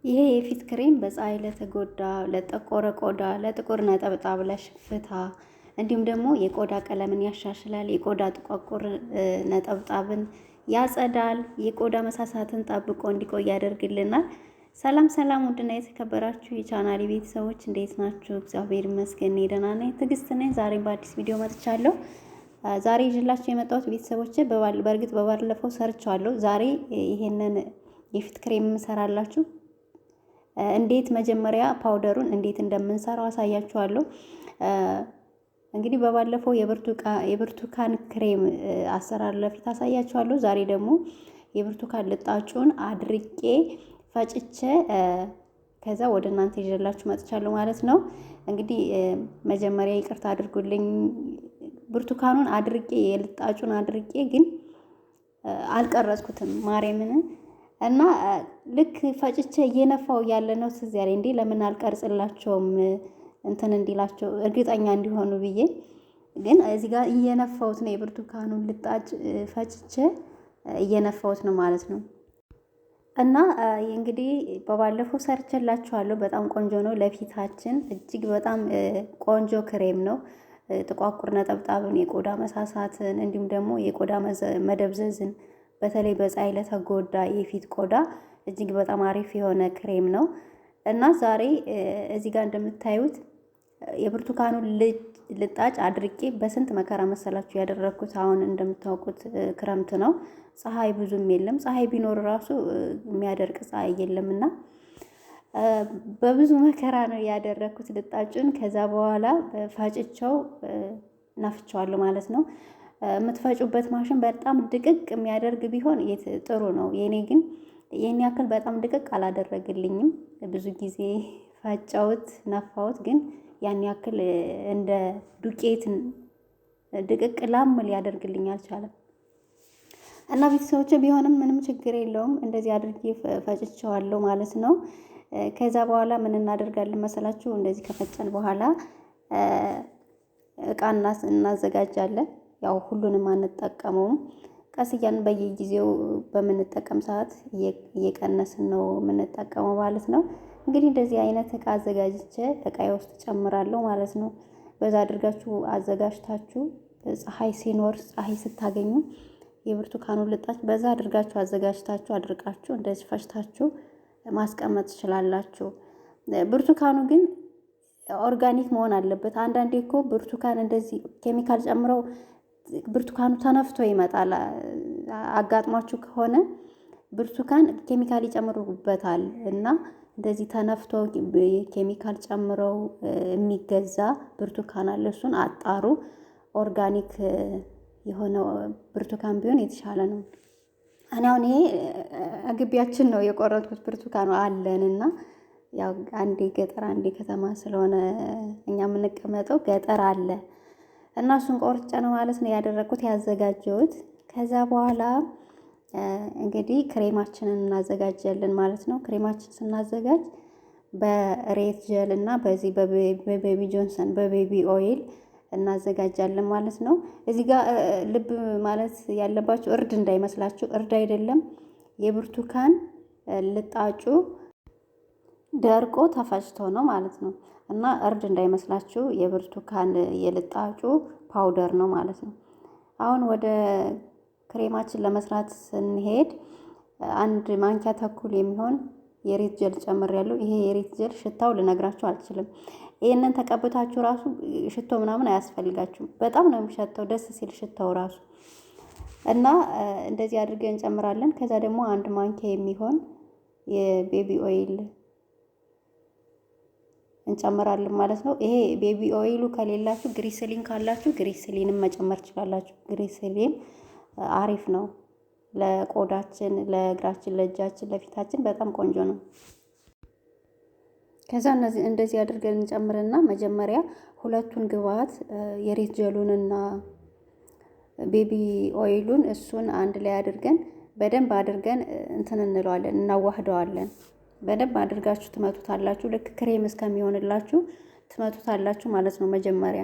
ይሄ የፊት ክሬም በፀሐይ ለተጎዳ፣ ለጠቆረ ቆዳ፣ ለጥቁር ነጠብጣብ፣ ለሽፍታ እንዲሁም ደግሞ የቆዳ ቀለምን ያሻሽላል። የቆዳ ጥቋቁር ነጠብጣብን ያጸዳል። የቆዳ መሳሳትን ጠብቆ እንዲቆይ ያደርግልናል። ሰላም ሰላም! ውድና የተከበራችሁ የቻናሌ ቤተሰቦች እንዴት ናችሁ? እግዚአብሔር ይመስገን ደህና ነኝ። ትዕግስት ነኝ። ዛሬም በአዲስ ቪዲዮ መጥቻለሁ። ዛሬ ይዤላችሁ የመጣሁት ቤተሰቦች በእርግጥ በባለፈው ሰርቻለሁ። ዛሬ ይሄንን የፊት ክሬም የምሰራላችሁ እንዴት መጀመሪያ ፓውደሩን እንዴት እንደምንሰራው አሳያችኋለሁ። እንግዲህ በባለፈው የብርቱካን ክሬም አሰራር ለፊት አሳያችኋለሁ። ዛሬ ደግሞ የብርቱካን ልጣጩን አድርቄ ፈጭቼ ከዛ ወደ እናንተ ይዤላችሁ መጥቻለሁ ማለት ነው። እንግዲህ መጀመሪያ ይቅርታ አድርጉልኝ፣ ብርቱካኑን አድርቄ የልጣጩን አድርቄ ግን አልቀረጽኩትም ማርያምን እና ልክ ፈጭቼ እየነፋው ያለ ነው ትዝ ያለኝ እንዴ ለምን አልቀርጽላቸውም እንትን እንዲላቸው እርግጠኛ እንዲሆኑ ብዬ ግን እዚህ ጋር እየነፋሁት ነው። የብርቱካኑን ልጣጭ ፈጭቼ እየነፋሁት ነው ማለት ነው። እና እንግዲህ በባለፈው ሰርቼላችኋለሁ። በጣም ቆንጆ ነው። ለፊታችን እጅግ በጣም ቆንጆ ክሬም ነው። ጥቋቁር ነጠብጣብን፣ የቆዳ መሳሳትን እንዲሁም ደግሞ የቆዳ መደብዘዝን በተለይ በፀሐይ ለተጎዳ የፊት ቆዳ እጅግ በጣም አሪፍ የሆነ ክሬም ነው እና ዛሬ እዚህ ጋር እንደምታዩት የብርቱካኑን ልጣጭ አድርቄ በስንት መከራ መሰላችሁ ያደረኩት። አሁን እንደምታውቁት ክረምት ነው፣ ፀሐይ ብዙም የለም። ፀሐይ ቢኖር ራሱ የሚያደርቅ ፀሐይ የለምና በብዙ መከራ ነው ያደረኩት ልጣጩን። ከዛ በኋላ ፈጭቸው ነፍቸዋለሁ ማለት ነው። የምትፈጩበት ማሽን በጣም ድቅቅ የሚያደርግ ቢሆን ጥሩ ነው። የኔ ግን የኔ ያክል በጣም ድቅቅ አላደረግልኝም። ብዙ ጊዜ ፈጨውት ነፋውት፣ ግን ያን ያክል እንደ ዱቄት ድቅቅ ላም ሊያደርግልኝ አልቻለም። እና ቤተሰቦች ቢሆንም ምንም ችግር የለውም። እንደዚህ አድርጌ ፈጭቸዋለሁ ማለት ነው። ከዛ በኋላ ምን እናደርጋለን መሰላችሁ? እንደዚህ ከፈጨን በኋላ እቃ እናዘጋጃለን። ያው ሁሉንም አንጠቀመውም። ቀስ እያልን በየጊዜው በምንጠቀም ሰዓት እየቀነስን ነው የምንጠቀመው ማለት ነው። እንግዲህ እንደዚህ አይነት እቃ አዘጋጅቼ እቃዬ ውስጥ ጨምራለሁ ማለት ነው። በዛ አድርጋችሁ አዘጋጅታችሁ ፀሐይ ሲኖር ፀሐይ ስታገኙ የብርቱካኑን ልጣጭ በዛ አድርጋችሁ አዘጋጅታችሁ አድርቃችሁ እንደዚህ ፈጭታችሁ ማስቀመጥ ትችላላችሁ። ብርቱካኑ ግን ኦርጋኒክ መሆን አለበት። አንዳንዴ እኮ ብርቱካን እንደዚህ ኬሚካል ጨምረው ብርቱካኑ ተነፍቶ ይመጣል። አጋጥሟችሁ ከሆነ ብርቱካን ኬሚካል ይጨምሩበታል እና እንደዚህ ተነፍቶ ኬሚካል ጨምረው የሚገዛ ብርቱካን አለ። እሱን አጣሩ። ኦርጋኒክ የሆነ ብርቱካን ቢሆን የተሻለ ነው። እኔ አሁን ይሄ ግቢያችን ነው የቆረጥኩት ብርቱካኑ አለን እና ያው አንዴ ገጠር አንዴ ከተማ ስለሆነ እኛ የምንቀመጠው ገጠር አለ እና እሱን ቆርጬ ነው ማለት ነው ያደረኩት ያዘጋጀሁት። ከዛ በኋላ እንግዲህ ክሬማችንን እናዘጋጃለን ማለት ነው። ክሬማችን ስናዘጋጅ በሬት ጀል እና በዚህ በቤቢ ጆንሰን በቤቢ ኦይል እናዘጋጃለን ማለት ነው። እዚህ ጋር ልብ ማለት ያለባችሁ እርድ እንዳይመስላችሁ፣ እርድ አይደለም። የብርቱካን ልጣጩ ደርቆ ተፈጭቶ ነው ማለት ነው እና እርድ እንዳይመስላችሁ፣ የብርቱካን የልጣጩ ፓውደር ነው ማለት ነው። አሁን ወደ ክሬማችን ለመስራት ስንሄድ አንድ ማንኪያ ተኩል የሚሆን የሬት ጀል ጨምሬያለሁ። ይሄ የሬት ጀል ሽታው ልነግራችሁ አልችልም። ይሄንን ተቀብታችሁ ራሱ ሽቶ ምናምን አያስፈልጋችሁም። በጣም ነው የሚሸተው፣ ደስ ሲል ሽታው ራሱ እና እንደዚህ አድርገን እንጨምራለን። ከዛ ደግሞ አንድ ማንኪያ የሚሆን የቤቢ ኦይል እንጨምራለን ማለት ነው። ይሄ ቤቢ ኦይሉ ከሌላችሁ ግሪስሊን ካላችሁ ግሪስሊንም መጨመር ትችላላችሁ። ግሪስሊን አሪፍ ነው ለቆዳችን፣ ለእግራችን፣ ለእጃችን፣ ለፊታችን በጣም ቆንጆ ነው። ከዛ እንደዚህ አድርገን እንጨምርና መጀመሪያ ሁለቱን ግብአት የሬት ጀሉንና ቤቢ ኦይሉን እሱን አንድ ላይ አድርገን በደንብ አድርገን እንትን እንለዋለን፣ እናዋህደዋለን። በደንብ አድርጋችሁ ትመቱታላችሁ። ልክ ክሬም እስከሚሆንላችሁ ትመቱታላችሁ ማለት ነው መጀመሪያ።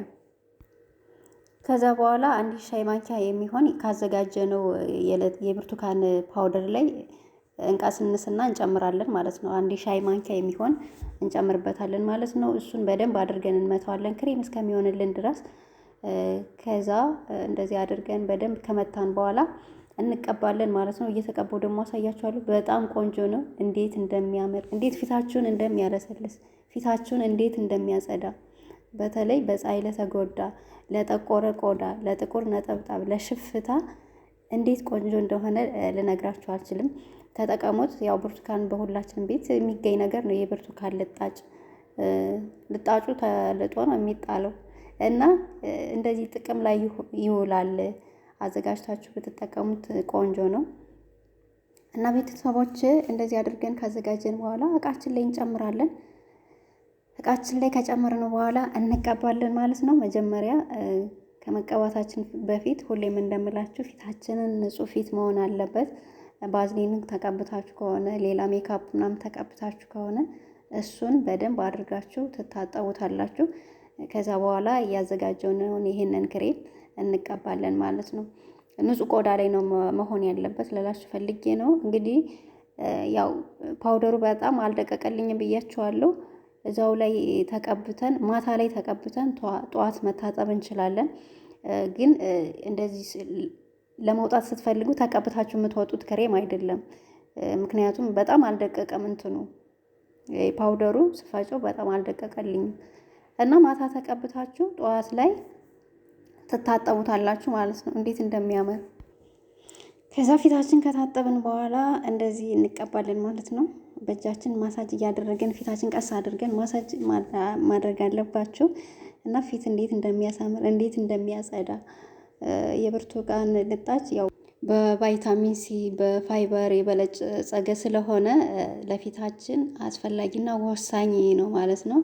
ከዛ በኋላ አንድ ሻይ ማንኪያ የሚሆን ካዘጋጀነው የብርቱካን ፓውደር ላይ እንቀስንስና እንጨምራለን ማለት ነው። አንድ ሻይ ማንኪያ የሚሆን እንጨምርበታለን ማለት ነው። እሱን በደንብ አድርገን እንመታዋለን ክሬም እስከሚሆንልን ድረስ። ከዛ እንደዚህ አድርገን በደንብ ከመታን በኋላ እንቀባለን ማለት ነው። እየተቀባው ደግሞ አሳያችኋለሁ። በጣም ቆንጆ ነው። እንዴት እንደሚያምር፣ እንዴት ፊታችሁን እንደሚያለሰልስ፣ ፊታችሁን እንዴት እንደሚያጸዳ፣ በተለይ በፀሐይ ለተጎዳ፣ ለጠቆረ ቆዳ፣ ለጥቁር ነጠብጣብ፣ ለሽፍታ እንዴት ቆንጆ እንደሆነ ልነግራችሁ አልችልም። ተጠቀሙት። ያው ብርቱካን በሁላችንም ቤት የሚገኝ ነገር ነው። የብርቱካን ልጣጭ፣ ልጣጩ ተልጦ ነው የሚጣለው እና እንደዚህ ጥቅም ላይ ይውላል። አዘጋጅታችሁ ብትጠቀሙት ቆንጆ ነው። እና ቤተሰቦች እንደዚህ አድርገን ካዘጋጀን በኋላ እቃችን ላይ እንጨምራለን። እቃችን ላይ ከጨመርን በኋላ እንቀባለን ማለት ነው። መጀመሪያ ከመቀባታችን በፊት ሁሌም እንደምላችሁ ፊታችንን ንጹህ ፊት መሆን አለበት። ባዝሊን ተቀብታችሁ ከሆነ ሌላ ሜካፕ ምናምን ተቀብታችሁ ከሆነ እሱን በደንብ አድርጋችሁ ትታጠቡታላችሁ። ከዛ በኋላ እያዘጋጀውን ይሄንን ክሬም እንቀባለን ማለት ነው። ንጹህ ቆዳ ላይ ነው መሆን ያለበት ልላችሁ ፈልጌ ነው። እንግዲህ ያው ፓውደሩ በጣም አልደቀቀልኝም ብያችኋለሁ። እዛው ላይ ተቀብተን ማታ ላይ ተቀብተን ጠዋት መታጠብ እንችላለን። ግን እንደዚህ ለመውጣት ስትፈልጉ ተቀብታችሁ የምትወጡት ክሬም አይደለም። ምክንያቱም በጣም አልደቀቀም እንትኑ ፓውደሩ ስፋጨው በጣም አልደቀቀልኝም እና ማታ ተቀብታችሁ ጠዋት ላይ ትታጠቡታላችሁ ማለት ነው። እንዴት እንደሚያምር ከዛ ፊታችን ከታጠብን በኋላ እንደዚህ እንቀባለን ማለት ነው። በእጃችን ማሳጅ እያደረገን ፊታችን ቀስ አድርገን ማሳጅ ማድረግ አለባችሁ እና ፊት እንዴት እንደሚያሳምር እንዴት እንደሚያጸዳ የብርቱካን ልጣጭ ያው በቫይታሚን ሲ በፋይበር የበለጸገ ስለሆነ ለፊታችን አስፈላጊና ወሳኝ ነው ማለት ነው።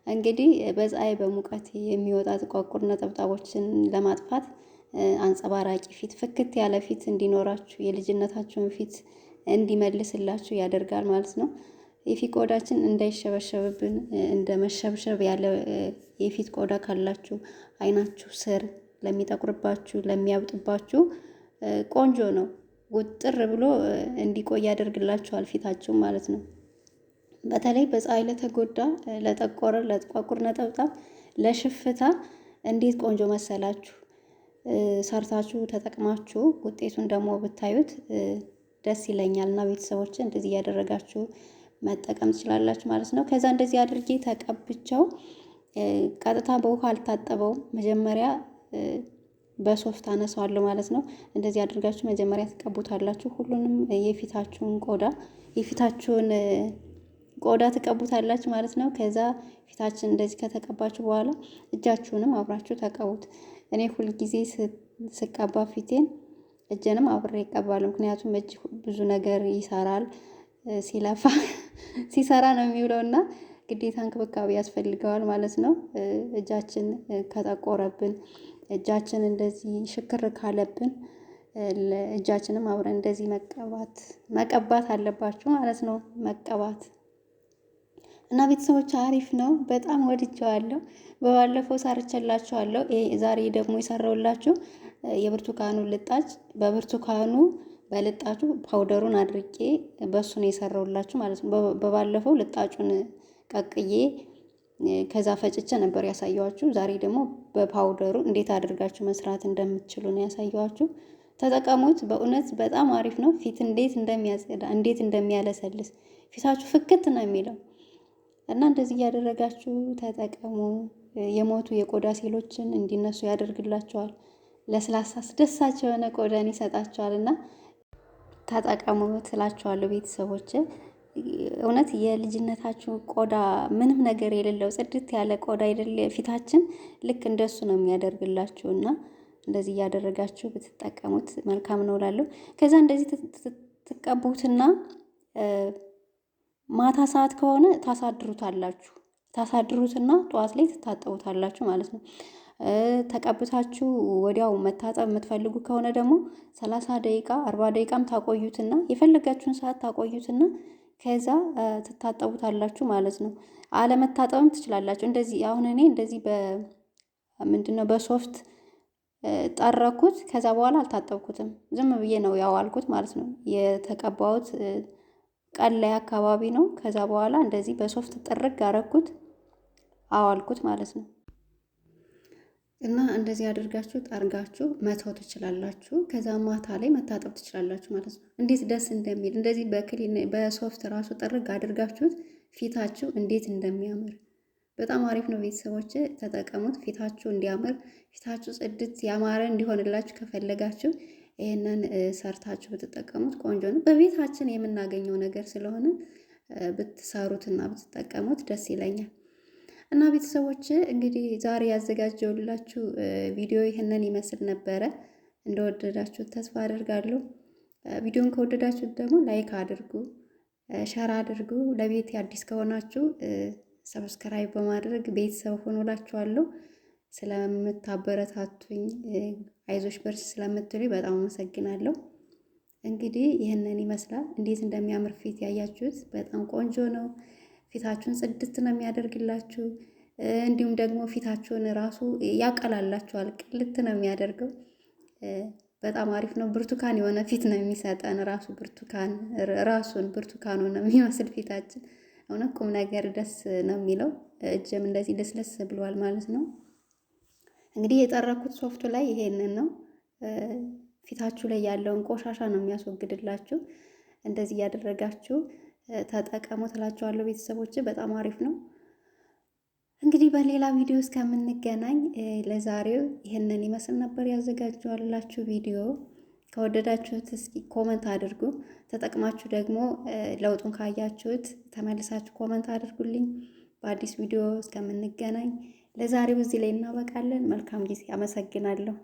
እንግዲህ በፀሐይ በሙቀት የሚወጣ ጥቋቁር ነጠብጣቦችን ለማጥፋት አንጸባራቂ ፊት፣ ፍክት ያለ ፊት እንዲኖራችሁ የልጅነታችሁን ፊት እንዲመልስላችሁ ያደርጋል ማለት ነው። የፊት ቆዳችን እንዳይሸበሸብብን እንደ መሸብሸብ ያለ የፊት ቆዳ ካላችሁ አይናችሁ ስር ለሚጠቁርባችሁ ለሚያብጥባችሁ ቆንጆ ነው። ውጥር ብሎ እንዲቆይ ያደርግላችኋል ፊታችሁ ማለት ነው። በተለይ በፀሐይ ለተጎዳ ለጠቆረ ለጥቋቁር ነጠብጣብ ለሽፍታ እንዴት ቆንጆ መሰላችሁ። ሰርታችሁ ተጠቅማችሁ ውጤቱን ደግሞ ብታዩት ደስ ይለኛል እና ቤተሰቦች እንደዚህ እያደረጋችሁ መጠቀም ትችላላችሁ ማለት ነው። ከዛ እንደዚህ አድርጌ ተቀብቸው ቀጥታ በውሃ አልታጠበውም። መጀመሪያ በሶፍት አነሳዋለሁ ማለት ነው። እንደዚህ አድርጋችሁ መጀመሪያ ትቀቡታላችሁ። ሁሉንም የፊታችሁን ቆዳ ትቀቡታላችሁ ማለት ነው። ከዛ ፊታችን እንደዚህ ከተቀባችሁ በኋላ እጃችሁንም አብራችሁ ተቀቡት። እኔ ሁልጊዜ ስቀባ ፊቴን እጄንም አብሬ ይቀባለሁ። ምክንያቱም እጅ ብዙ ነገር ይሰራል፣ ሲሰራ ነው የሚውለው እና ግዴታ እንክብካቤ ያስፈልገዋል ማለት ነው። እጃችን ከጠቆረብን፣ እጃችን እንደዚህ ሽክር ካለብን እጃችንም አብረን እንደዚህ መቀባት አለባችሁ ማለት ነው። መቀባት እና ቤተሰቦች አሪፍ ነው። በጣም ወድጀዋለሁ። በባለፈው ሰርቼላችኋለሁ። ዛሬ ደግሞ የሰራውላችሁ የብርቱካኑ ልጣጭ በብርቱካኑ በልጣጩ ፓውደሩን አድርጌ በሱ ነው የሰራውላችሁ ማለት ነው። በባለፈው ልጣጩን ቀቅዬ ከዛ ፈጭቼ ነበር ያሳየዋችሁ። ዛሬ ደግሞ በፓውደሩ እንዴት አድርጋችሁ መስራት እንደምትችሉ ነው ያሳየዋችሁ። ተጠቀሙት። በእውነት በጣም አሪፍ ነው። ፊት እንዴት እንደሚያጸዳ እንዴት እንደሚያለሰልስ ፊታችሁ ፍክት ነው የሚለው እና እንደዚህ እያደረጋችሁ ተጠቀሙ። የሞቱ የቆዳ ሴሎችን እንዲነሱ ያደርግላቸዋል። ለስላሳ አስደሳች የሆነ ቆዳን ይሰጣቸዋል እና ተጠቀሙ ትላችኋለሁ ቤተሰቦች። እውነት የልጅነታችሁ ቆዳ ምንም ነገር የሌለው ጽድት ያለ ቆዳ አይደለ ፊታችን ልክ እንደሱ ነው የሚያደርግላችሁ እና እንደዚህ እያደረጋችሁ ብትጠቀሙት መልካም ነው እላለሁ። ከዛ እንደዚህ ትቀቡትና ማታ ሰዓት ከሆነ ታሳድሩትና ጠዋት ላይ ትታጠቡታላችሁ ማለት ነው። ተቀብታችሁ ወዲያው መታጠብ የምትፈልጉ ከሆነ ደግሞ 30 ደቂቃ 40 ደቂቃም ታቆዩትና የፈለጋችሁን ሰዓት ታቆዩትና ከዛ ትታጠቡታላችሁ ማለት ነው። አለመታጠብም ትችላላችሁ። እንደዚህ አሁን እኔ እንደዚህ በሶፍት ጠረኩት። ከዛ በኋላ አልታጠብኩትም፣ ዝም ብዬ ነው ያዋልኩት ማለት ነው። የተቀባሁት ቀን ላይ አካባቢ ነው። ከዛ በኋላ እንደዚህ በሶፍት ጥርግ አረኩት አዋልኩት ማለት ነው። እና እንደዚህ አድርጋችሁ ጠርጋችሁ መተው ትችላላችሁ። ከዛ ማታ ላይ መታጠብ ትችላላችሁ ማለት ነው። እንዴት ደስ እንደሚል እንደዚህ በሶፍት ራሱ ጥርግ አድርጋችሁት ፊታችሁ እንዴት እንደሚያምር በጣም አሪፍ ነው። ቤተሰቦች ተጠቀሙት። ፊታችሁ እንዲያምር ፊታችሁ ጽድት ያማረ እንዲሆንላችሁ ከፈለጋችሁ ይህንን ሰርታችሁ ብትጠቀሙት ቆንጆ ነው። በቤታችን የምናገኘው ነገር ስለሆነ ብትሰሩትና ብትጠቀሙት ደስ ይለኛል። እና ቤተሰቦች እንግዲህ ዛሬ ያዘጋጀውላችሁ ቪዲዮ ይህንን ይመስል ነበረ። እንደወደዳችሁት ተስፋ አደርጋለሁ። ቪዲዮን ከወደዳችሁት ደግሞ ላይክ አድርጉ፣ ሸር አድርጉ። ለቤት አዲስ ከሆናችሁ ሰብስክራይብ በማድረግ ቤተሰብ ሆኖላችኋለሁ። ስለምታበረታቱኝ አይዞሽ በርስ ስለምትሉኝ በጣም አመሰግናለሁ። እንግዲህ ይህንን ይመስላል። እንዴት እንደሚያምር ፊት ያያችሁት በጣም ቆንጆ ነው። ፊታችሁን ጽድት ነው የሚያደርግላችሁ። እንዲሁም ደግሞ ፊታችሁን ራሱ ያቀላላችኋል፣ ቅልት ነው የሚያደርገው። በጣም አሪፍ ነው። ብርቱካን የሆነ ፊት ነው የሚሰጠን። ራሱን ብርቱካኑ ነው የሚመስል ፊታችን። እውነት ቁም ነገር ደስ ነው የሚለው። እጅም እንደዚህ ለስለስ ብሏል ማለት ነው። እንግዲህ የጠረኩት ሶፍቱ ላይ ይሄንን ነው። ፊታችሁ ላይ ያለውን ቆሻሻ ነው የሚያስወግድላችሁ። እንደዚህ እያደረጋችሁ ተጠቀሙ ትላችኋለሁ ቤተሰቦች። በጣም አሪፍ ነው። እንግዲህ በሌላ ቪዲዮ እስከምንገናኝ ለዛሬው ይህንን ይመስል ነበር ያዘጋጀኋላችሁ ቪዲዮ። ከወደዳችሁት እስኪ ኮመንት አድርጉ። ተጠቅማችሁ ደግሞ ለውጡን ካያችሁት ተመልሳችሁ ኮመንት አድርጉልኝ። በአዲስ ቪዲዮ እስከምንገናኝ ለዛሬው እዚህ ላይ እናበቃለን። መልካም ጊዜ። አመሰግናለሁ።